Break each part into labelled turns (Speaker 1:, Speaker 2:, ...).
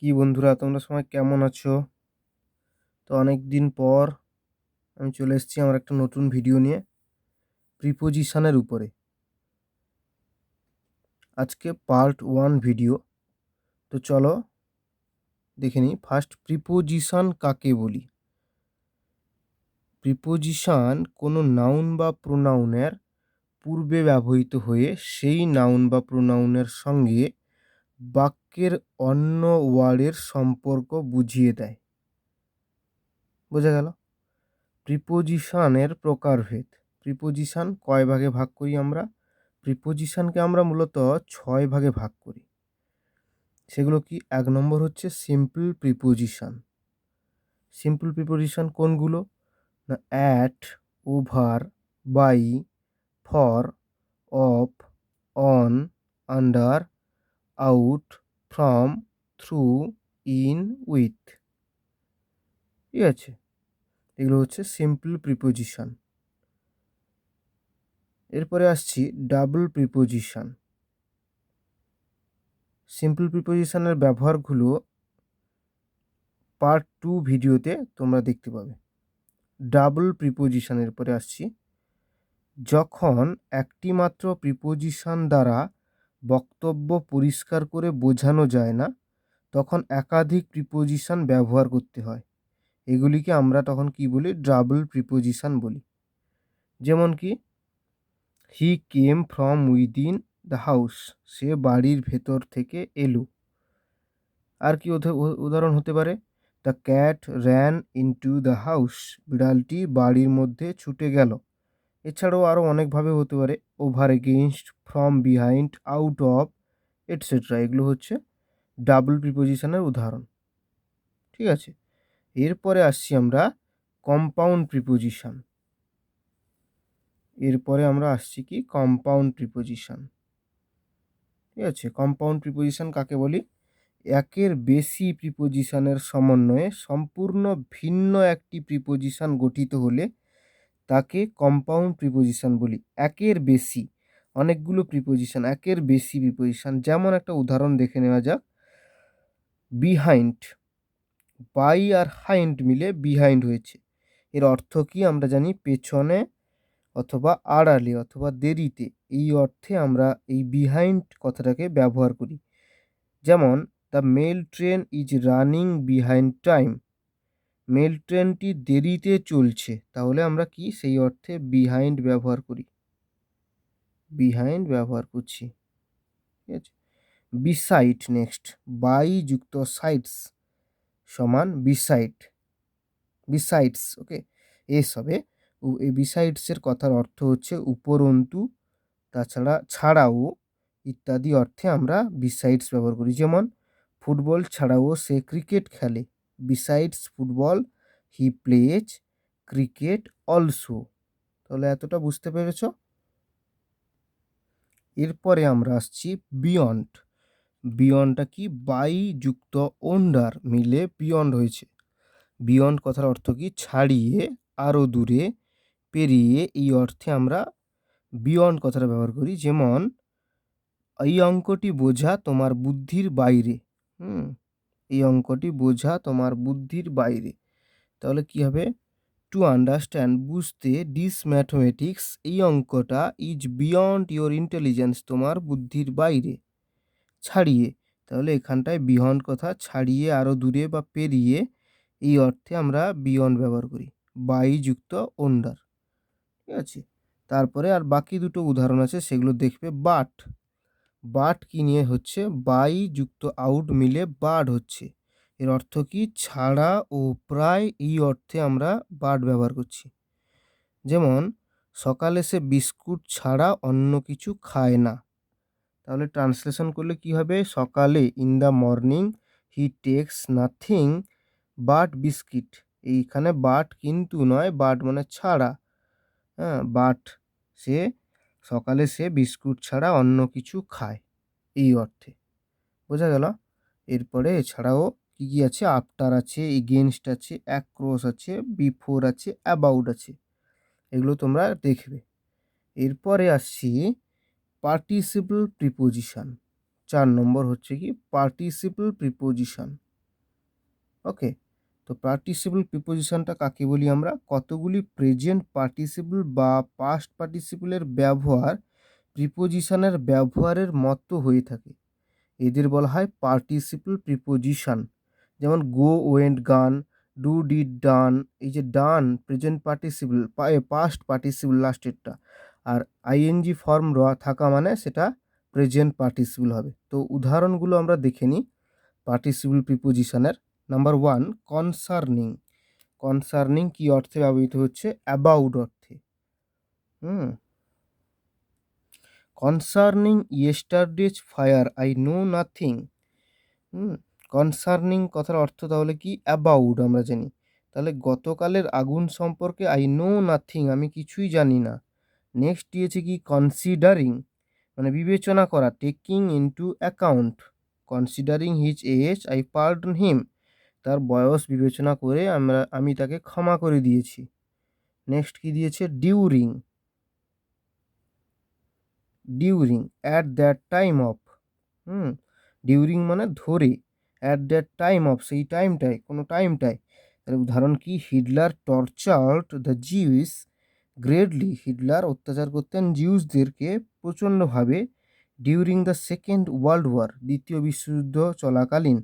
Speaker 1: কি বন্ধুরা, তোমরা সবাই কেমন আছো? তো অনেক দিন পর আমি চলে এসেছি আমার একটা নতুন ভিডিও নিয়ে প্রিপোজিশনের উপরে। আজকে পার্ট 1 ভিডিও। তো চলো দেখে নিই। ফার্স্ট, প্রিপোজিশন কাকে বলি? প্রিপোজিশন কোনো নাউন বা প্রোনাউনের পূর্বে ব্যবহৃত হয়ে সেই নাউন বা প্রোনাউনের সঙ্গে বাক্যের অন্য ওয়ার্ডের সম্পর্ক বুঝিয়ে দেয়। বোঝা গেল? প্রিপোজিশনের প্রকারভেদ। প্রিপোজিশন কয় ভাগে ভাগ করি আমরা? প্রিপোজিশনকে আমরা মূলত 6 ভাগে ভাগ করি। সেগুলো কি? 1 নম্বর হচ্ছে সিম্পল প্রিপোজিশন। সিম্পল প্রিপোজিশন কোনগুলো? না, at, over, by, for, of, on, under, out, from, through, in, with. ঠিক আছে, এগুলো হচ্ছে সিম্পল প্রিপোজিশন। এরপরে আসছি ডাবল প্রিপোজিশন। সিম্পল প্রিপোজিশনের ব্যবহারগুলো পার্ট 2 ভিডিওতে তোমরা দেখতে পাবে। ডাবল প্রিপোজিশনের পরে আসছি। যখন একটি মাত্র প্রিপোজিশন দ্বারা বক্তব্য পরিষ্কার করে বোঝানো যায় না, তখন একাধিক প্রিপোজিশন ব্যবহার করতে হয়। এগুলিকে আমরা তখন কি বলি? ডাবল প্রিপোজিশন বলি। যেমন কি, he came from within the house, সে বাড়ির ভেতর থেকে এলো। আর কি উদাহরণ হতে পারে? The cat ran into the house, বিড়ালটি বাড়ির মধ্যে ছুটে গেল। এছাড়াও আরও অনেকভাবে হতে পারে। Over against, from behind, out of, etcetera. এগুলো হচ্ছে ডাবল প্রিপোজিশনের উদাহরণ। ঠিক আছে, এরপরে আসছি আমরা কম্পাউন্ড প্রিপোজিশন। এরপরে আমরা আসছি কি? Compound preposition. ঠিক আছে, কম্পাউন্ড প্রিপোজিশন কাকে বলি? একের বেশি প্রিপোজিশনের সমন্বয়ে সম্পূর্ণ ভিন্ন একটি প্রিপোজিশন গঠিত হলে তাকে কম্পাউন্ড প্রিপোজিশন বলি। একের বেশি, অনেকগুলো প্রিপোজিশন, একের বেশি প্রিপোজিশন। যেমন একটা উদাহরণ দেখে নেওয়া যাক। বিহাইন্ড, বাই আর হাইন্ড মিলে বিহাইন্ড হয়েছে। এর অর্থ কি? আমরা জানি পেছনে অথবা আড়ালে অথবা দেরিতে। এই অর্থে আমরা এই বিহাইন্ড কথাটাকে ব্যবহার করি। যেমন, the mail train is running behind time, mail ট্রেনটি দেরিতে চলছে। তাহলে আমরা কি সেই অর্থে বিহাইন্ড ব্যবহার করি? বিহাইন্ড ব্যবহার করছি। ঠিক আছে, বিসাইড। নেক্সট, বাই যুক্ত সাইডস সমান বিসাইড, বিসাইডস। ওকে, এস হবে। এই বিসাইডসের কথার অর্থ হচ্ছে উপরন্তু, তাছাড়া, ছাড়াও ইত্যাদি অর্থে আমরা বিসাইডস ব্যবহার করি। যেমন, ফুটবল ছাড়াও সে ক্রিকেট খেলে। Besides football he plays cricket also. তাহলে এতটা বুঝতে পেরেছ? এরপরে আমরা আসছি বিয়ন্ড। বিয়ন্ডটা কি? বাই যুক্ত ওন্ডার মিলে বিয়ন্ড হয়েছে। বিয়ন্ড কথার অর্থ কি? ছাড়িয়ে, আরও দূরে, পেরিয়ে। এই অর্থে আমরা বিয়ন্ড কথাটা ব্যবহার করি। যেমন, এই অঙ্কটি বোঝা তোমার বুদ্ধির বাইরে। এই অঙ্কটি বোঝা তোমার বুদ্ধির বাইরে। তাহলে কি হবে? টু আন্ডারস্ট্যান্ড, বুঝতে, দিস ম্যাথমেটিক্স, এই অঙ্কটা, ইজ বিয়ন্ড ইয়োর ইন্টেলিজেন্স, তোমার বুদ্ধির বাইরে। ছাড়িয়ে, তাহলে এখানটায় বিয়ন্ড কথা ছাড়িয়ে, আরও দূরে বা পেরিয়ে, এই অর্থে আমরা বিয়ন্ড ব্যবহার করি। বাই যুক্ত ওন্ডার। ঠিক আছে, তারপরে আর বাকি দুটো উদাহরণ আছে, সেগুলো দেখবে। বাট, বাট কি নিয়ে হচ্ছে? বাই যুক্ত আউট মিলে বার্ড হচ্ছে। এর অর্থ কি? ছাড়া ও প্রায়, এই অর্থে আমরা বার্ড ব্যবহার করছি। যেমন, সকালে সে বিস্কুট ছাড়া অন্য কিছু খায় না। তাহলে ট্রান্সলেশন করলে কি হবে? সকালে, in the morning, he takes nothing but biscuit. এইখানে বাট কিন্তু নয়, বাট মানে ছাড়া। হ্যাঁ, বাট, সে সকালে সে বিস্কুট ছাড়া অন্য কিছু খায়, এই অর্থে। বোঝা গেল? এরপরে এছাড়াও কি কি আছে? আফটার আছে, এগেনস্ট আছে, অ্যাক্রস আছে, বিফোর আছে, অ্যাবাউট আছে। এগুলো তোমরা দেখবে। এরপরে আসছি পার্টিসিপল প্রিপোজিশন। 4 নম্বর হচ্ছে কি? Participle preposition. ওকে, তো পার্টিসিপল প্রিপোজিশনটা কাকে বলি আমরা? কতগুলি প্রেজেন্ট পার্টিসিপল বা পাস্ট পার্টিসিপলের ব্যবহার প্রিপোজিশনের ব্যবহারের মতো হয়ে থাকে, এদের বলা হয় পার্টিসিপল প্রিপোজিশন। যেমন গো, ওয়েন্ট, গান, ডু, ডিড, ডান। এই যে ডান প্রেজেন্ট পার্টিসিপল, পাস্ট পার্টিসিপল লাস্টেরটা, আর আইএনজি ফর্ম থাকা মানে সেটা প্রেজেন্ট পার্টিসিপল হবে। তো উদাহরণগুলো আমরা দেখে নিই পার্টিসিপল প্রিপোজিশনের। Number 1, concerning. কনসার্নিং কি অর্থে ব্যবহৃত হচ্ছে? অ্যাবাউট অর্থে। Concerning yesterday's fire I know nothing. Concerning কথার অর্থ তাহলে কি? অ্যাবাউট আমরা জানি। তাহলে গতকালের আগুন সম্পর্কে আই নো নাথিং, আমি কিছুই জানি না। নেক্সট দিয়েছে কি? কনসিডারিং, মানে বিবেচনা করা, taking into account. Considering his age I pardon him, তার বয়স বিবেচনা করে আমি তাকে ক্ষমা করে দিয়েছি। নেক্সট কি দিয়েছে? During. During, at that time of. During মানে ধরে, অ্যাট দ্যাট টাইম অফ সেই টাইমটায়, কোনো টাইমটায়। তাহলে উদাহরণ কি? Hitler tortured the Jews greatly, Hitler অত্যাচার করতেন জিউসদেরকে প্রচণ্ডভাবে during the second world war, দ্বিতীয় বিশ্বযুদ্ধ চলাকালীন।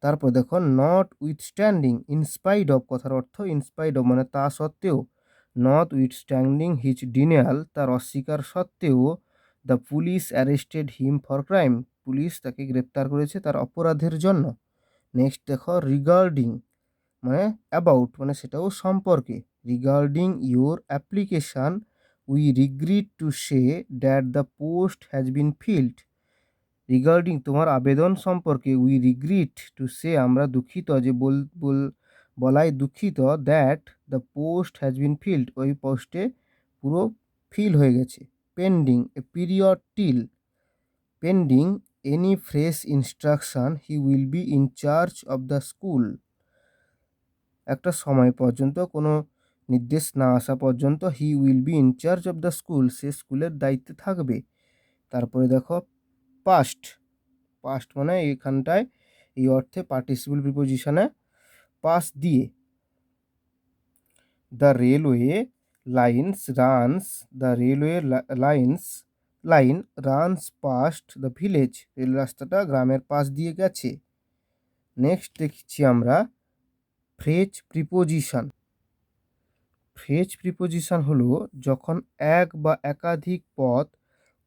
Speaker 1: তারপর দেখো নট উইথস্ট্যান্ডিং, ইনস্পাইট অফ কথার অর্থ ইনস্পাইট অফ মানে তা সত্ত্বেও, নট উইথস্ট্যান্ডিং হিজ ডিনিয়াল, তার অস্বীকার সত্ত্বেও, the police arrested him for crime, police তাকে গ্রেপ্তার করেছে তার অপরাধের জন্য। নেক্সট দেখো রিগার্ডিং, মানে অ্যাবাউট মানে সেটাও সম্পর্কে। Regarding your application we regret to say that the post has been filled. Regarding তোমার আবেদন সম্পর্কে, উই রিগ্রিট টু সে আমরা দুঃখিত যে বলাই দুঃখিত, that the post has been filled ওই পোস্টে পুরো ফিল হয়ে গেছে। Pending, a period till, pending any fresh instruction he will be in charge of the school, একটা সময় পর্যন্ত কোনো নির্দেশ না আসা পর্যন্ত he will be in charge of the school, সে স্কুলের দায়িত্বে থাকবে। তারপরে দেখো পাস্ট। পাস্ট মানে এখানটায় এই অর্থে পার্টিসিপল প্রিপোজিশনে পাস দিয়ে। The railway lines runs, the railway line runs past the village, rail রাস্তাটা গ্রামের পাশ দিয়ে গেছে। নেক্সট দেখছি আমরা ফ্রেজ প্রিপোজিশন। ফ্রেজ প্রিপোজিশন হলো যখন এক বা একাধিক পদ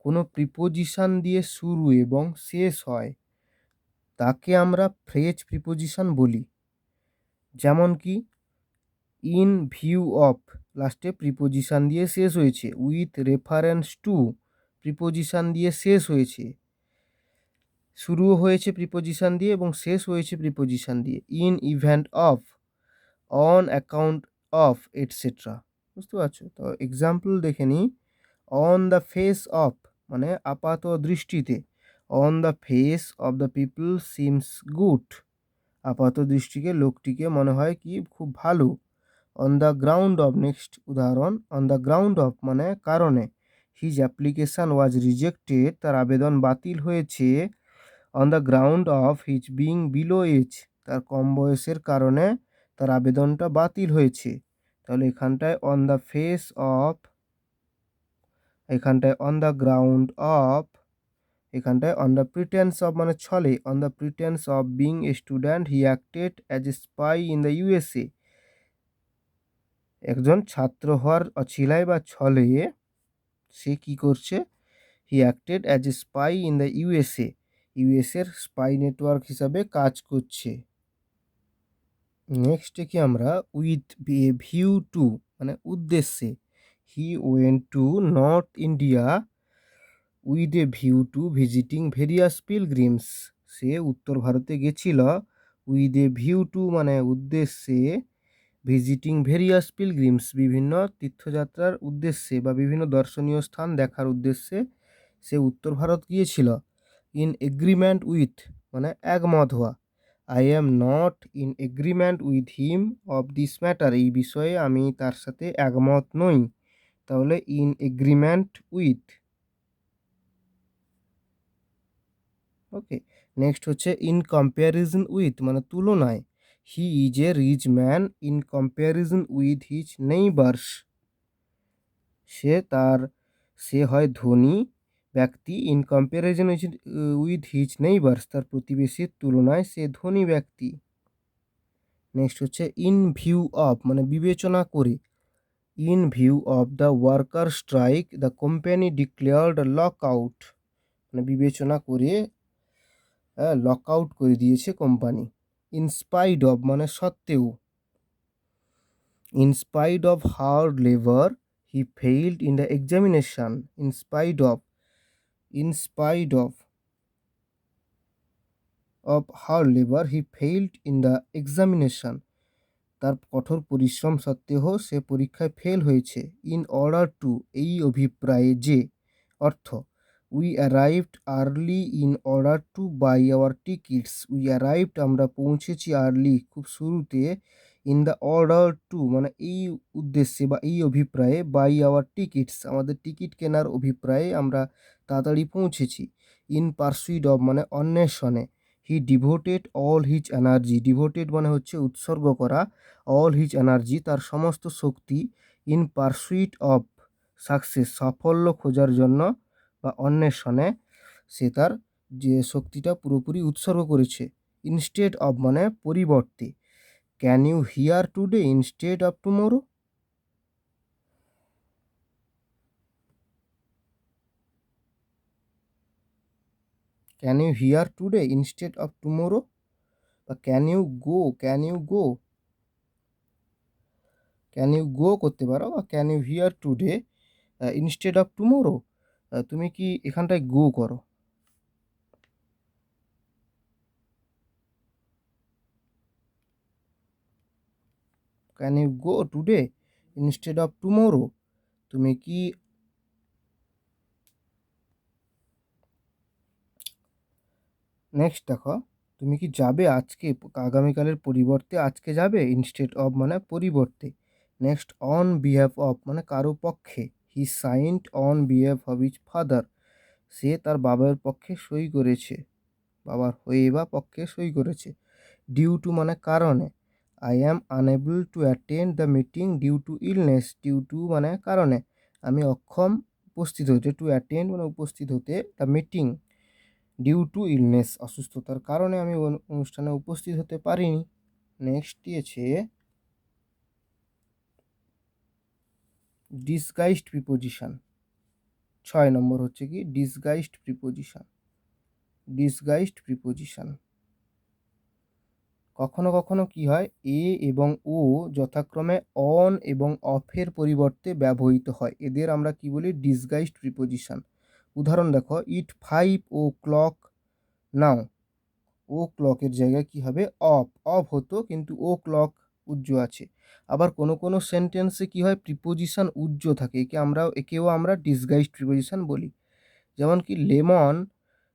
Speaker 1: কোনো প্রিপোজিশন দিয়ে শুরু এবং শেষ হয়, তাকে আমরা ফ্রেজ প্রিপোজিশন বলি। যেমন কি? ইন ভিউ অফ, লাস্টে প্রিপোজিশন দিয়ে শেষ হয়েছে। উইথ রেফারেন্স টু, প্রিপোজিশন দিয়ে শেষ হয়েছে, শুরুও হয়েছে প্রিপোজিশন দিয়ে এবং শেষ হয়েছে প্রিপোজিশন দিয়ে। In event of, on account of, etcetera. বুঝতে পারছো? তো এক্সাম্পল দেখে নিই। অন দ্য ফেস অফ মানে আপাত দৃষ্টিতে, on the face of the people seems good, আপাত দৃষ্টিকে লোকটিকে মনে হয় কি খুব ভালো। On the ground of, next উদাহরণ, অন দ্য গ্রাউন্ড অফ মানে কারণে, হিজ অ্যাপ্লিকেশান ওয়াজ রিজেক্টেড, তার আবেদন বাতিল হয়েছে। On the ground of his being below age, তার কম বয়সের কারণে তার আবেদনটা বাতিল হয়েছে। তাহলে এখানটায় অন দ্য ফেস অফ, এখানটায় অন দ্য গ্রাউন্ড অফ, এখানটায় অন দ্য প্রিটেন্স অফ মানে ছলে, on the pretence of being a student he acted as a spy in the USA, একজন ছাত্র হওয়ার অছিলায় বা ছলে সে কি করছে? He acted as a spy in the USA, ইউএসএর স্পাই নেটওয়ার্ক হিসাবে কাজ করছে। নেক্সটে কি আমরা উইথ ভিউ টু মানে উদ্দেশ্যে। He went to North India with a view to visiting various pilgrims, সে উত্তর ভারতে গেছিল উইথ এ ভিউ টু মানে উদ্দেশ্যে, ভিজিটিং ভেরিয়াস পিলগ্রিমস বিভিন্ন তীর্থযাত্রার উদ্দেশ্যে বা বিভিন্ন দর্শনীয় স্থান দেখার উদ্দেশ্যে সে উত্তর ভারত গিয়েছিল। ইন এগ্রিমেন্ট উইথ মানে একমত হওয়া। I am not in agreement with him of this matter, এই বিষয়ে আমি তার সাথে একমত নই। তাহলে in agreement with. Okay, next হচ্ছে ইন কম্প্যারিজন উইথ মানে তুলনায়। He is a rich man in comparison with his neighbours. সে হয় ধনী ব্যক্তি in comparison with his neighbours, তার প্রতিবেশীর তুলনায় সে ধনী ব্যক্তি। নেক্সট হচ্ছে ইন ভিউ অফ, মানে বিবেচনা করে। In view of the worker strike the company declared lock out, মানে বিবেচনা করে লক আউট করে দিয়েছে কোম্পানি। ইনস্পাইট অফ মানে সত্ত্বেও। In spite of hard labour he failed in the examination. In spite of hard labour he failed in the examination, তার কঠোর পরিশ্রম সত্ত্বেও সে পরীক্ষায় ফেল হয়েছে। ইন অর্ডার টু, এই অভিপ্রায়ে যে, অর্থ we arrived early in order to buy our tickets. We arrived, আমরা পৌঁছেছি, আর্লি, খুব শুরুতে, ইন দ্য অর্ডার টু মানে এই উদ্দেশ্যে বা এই অভিপ্রায়ে, বাই আওয়ার টিকিটস আমাদের টিকিট কেনার অভিপ্রায়ে আমরা তাড়াতাড়ি পৌঁছেছি। ইন পারসুইট অফ মানে অন্বেষণে। He devoted all his energy, devoted মানে হচ্ছে উৎসর্গ করা, অল হিজ এনার্জি তার সমস্ত শক্তি, ইন পারসুইট অফ সাকসেস সাফল্য খোঁজার জন্য বা অন্বেষণে সে তার যে শক্তিটা পুরোপুরি উৎসর্গ করেছে। ইনস্টেড অফ মানে পরিবর্তে। Can you here today instead of tomorrow, can you here today instead of tomorrow, বা ক্যান ইউ গো করতে পারো, বা can you here today instead of tomorrow, তুমি কি এখানটায় গো করো। Can you go today instead of tomorrow, তুমি কি, নেক্সট দেখো, তুমি কি যাবে আজকে, আগামীকালের পরিবর্তে আজকে যাবে, ইনস্টেড অফ মানে পরিবর্তে। নেক্সট অন বিহাফ অফ মানে কারো পক্ষে। He signed on behalf of his father, সে তার বাবার পক্ষে সই করেছে, বাবার হয়ে বা পক্ষে সই করেছে। ডিউ টু মানে কারণে। I am unable to attend the meeting due to illness, due to মানে কারণে, আমি অক্ষম উপস্থিত হতে, টু অ্যাটেন্ড মানে উপস্থিত হতে, the meeting due to illness অসুস্থতার কারণে আমি অনুষ্ঠানে উপস্থিত হতে পারিনি। নেক্সট দিয়েছে ডিসগাইজড প্রিপোজিশন। 6 নম্বর হচ্ছে কি ডিসগাইজড প্রিপোজিশন। কখনো কখনো কি হয়, এ এবং ও যথাক্রমে অন এবং অফের পরিবর্তে ব্যবহৃত হয়, এদের আমরা কি বলি ডিসগাইজড প্রিপোজিশন। উদাহরণ দেখো, ইট 5 o'clock নাও, ও ক্লকের জায়গায় কি হবে অফ হতো, কিন্তু ও ক্লক উজ্জ আছে। আবার কোনো কোনো সেন্টেন্সে কি হয়, প্রিপোজিশন উজ্জ থাকে, একেও আমরা ডিসগাইজড প্রিপোজিশন বলি। যেমন কি lemon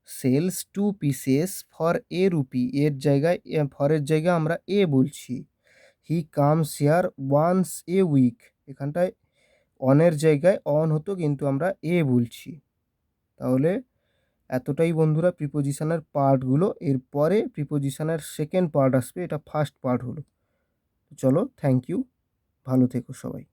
Speaker 1: sells 2 pieces for a rupee, এর জায়গায় ফরের জায়গায় আমরা এ বলছি। He comes here once a week, এখানটায় অনের জায়গায় অন হতো, কিন্তু আমরা এ বলছি। তাহলে এতটাই বন্ধুরা প্রিপোজিশনের পার্টগুলো, এরপরে প্রিপোজিশনের সেকেন্ড পার্ট আসবে, এটা ফার্স্ট পার্ট হলো। চলো, থ্যাংক ইউ, ভালো থেকো সবাই।